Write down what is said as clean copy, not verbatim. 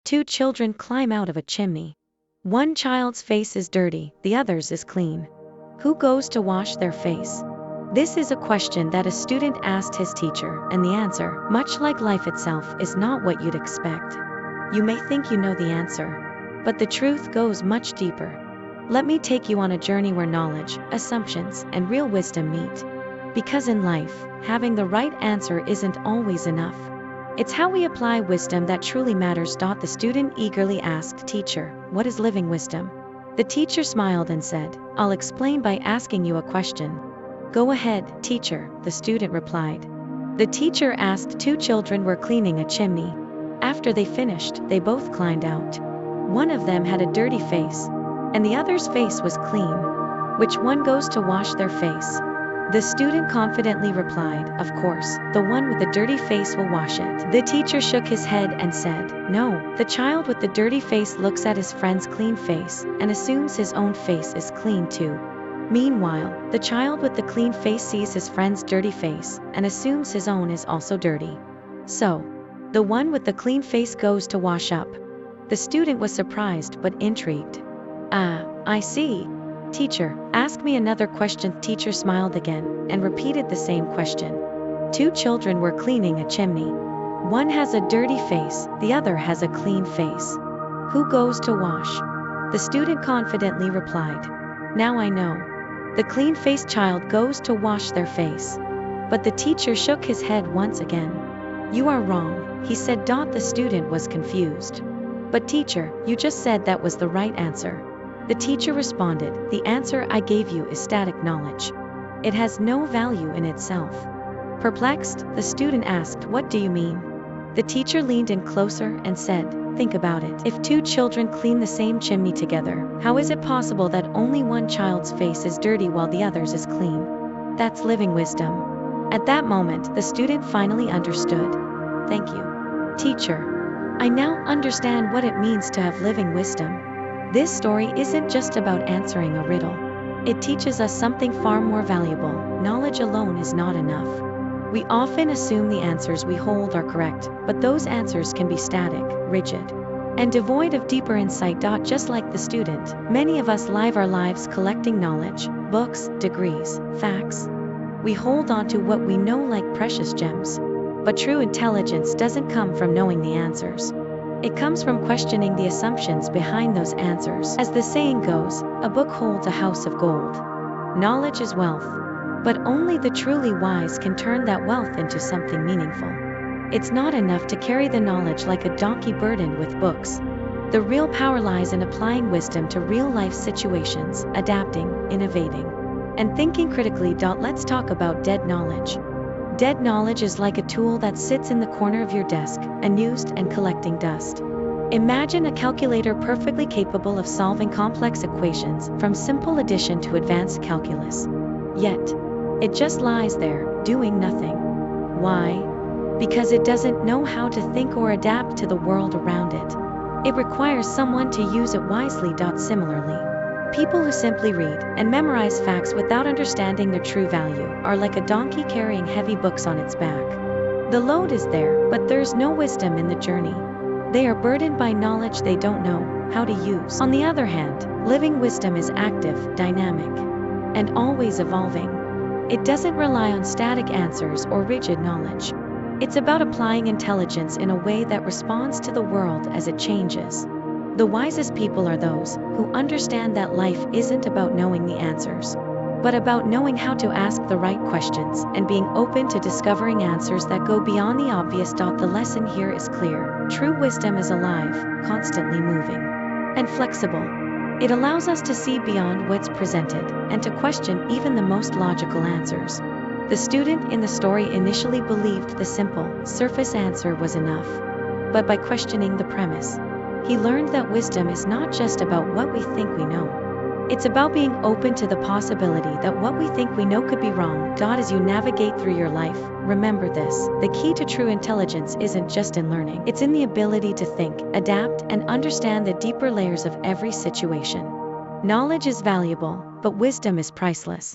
Two children climb out of a chimney. One child's face is dirty, the other's is clean. Who goes to wash their face? This is a question that a student asked his teacher, and the answer, much like life itself, is not what you'd expect. You may think you know the answer, but the truth goes much deeper. Let me take you on a journey where knowledge, assumptions, and real wisdom meet. Because in life, having the right answer isn't always enough. It's how we apply wisdom that truly matters. The student eagerly asked, "Teacher, what is living wisdom?" The teacher smiled and said, "I'll explain by asking you a question." "Go ahead, teacher," the student replied. The teacher asked. Two children were cleaning a chimney. After they finished, they both climbed out. One of them had a dirty face, and the other's face was clean. Which one goes to wash their face? The student confidently replied, "Of course, the one with the dirty face will wash it." The teacher shook his head and said, "No, the child with the dirty face looks at his friend's clean face and assumes his own face is clean too. Meanwhile, the child with the clean face sees his friend's dirty face and assumes his own is also dirty. So, the one with the clean face goes to wash up." The student was surprised but intrigued. "Ah, I see. Teacher, ask me another question." The teacher smiled again and repeated the same question. Two children were cleaning a chimney. One has a dirty face, the other has a clean face. Who goes to wash? The student confidently replied, "Now I know. The clean-faced child goes to wash their face." But the teacher shook his head once again. "You are wrong," he said. The student was confused. "But teacher, you just said that was the right answer." The teacher responded, "The answer I gave you is static knowledge. It has no value in itself." Perplexed, the student asked, "What do you mean?" The teacher leaned in closer and said, "Think about it. If two children clean the same chimney together, how is it possible that only one child's face is dirty while the other's is clean? That's living wisdom." At that moment, the student finally understood. "Thank you, teacher. I now understand what it means to have living wisdom." This story isn't just about answering a riddle. It teaches us something far more valuable. Knowledge alone is not enough. We often assume the answers we hold are correct, but those answers can be static, rigid, and devoid of deeper insight. Just like the student, many of us live our lives collecting knowledge, books, degrees, facts. We hold on to what we know like precious gems. But true intelligence doesn't come from knowing the answers. It comes from questioning the assumptions behind those answers. As the saying goes, a book holds a house of gold. Knowledge is wealth, but only the truly wise can turn that wealth into something meaningful. It's not enough to carry the knowledge like a donkey burdened with books. The real power lies in applying wisdom to real-life situations, adapting, innovating, and thinking critically. Let's talk about dead knowledge. Dead knowledge is like a tool that sits in the corner of your desk, unused and collecting dust. Imagine a calculator perfectly capable of solving complex equations, from simple addition to advanced calculus. Yet, it just lies there, doing nothing. Why? Because it doesn't know how to think or adapt to the world around it. It requires someone to use it wisely. Similarly, people who simply read and memorize facts without understanding their true value are like a donkey carrying heavy books on its back. The load is there, but there's no wisdom in the journey. They are burdened by knowledge they don't know how to use. On the other hand, living wisdom is active, dynamic, and always evolving. It doesn't rely on static answers or rigid knowledge. It's about applying intelligence in a way that responds to the world as it changes. The wisest people are those who understand that life isn't about knowing the answers, but about knowing how to ask the right questions and being open to discovering answers that go beyond the obvious. The lesson here is clear. True wisdom is alive, constantly moving, and flexible. It allows us to see beyond what's presented and to question even the most logical answers. The student in the story initially believed the simple, surface answer was enough, but by questioning the premise, he learned that wisdom is not just about what we think we know. It's about being open to the possibility that what we think we know could be wrong. As you navigate through your life, remember this: the key to true intelligence isn't just in learning, it's in the ability to think, adapt, and understand the deeper layers of every situation. Knowledge is valuable, but wisdom is priceless.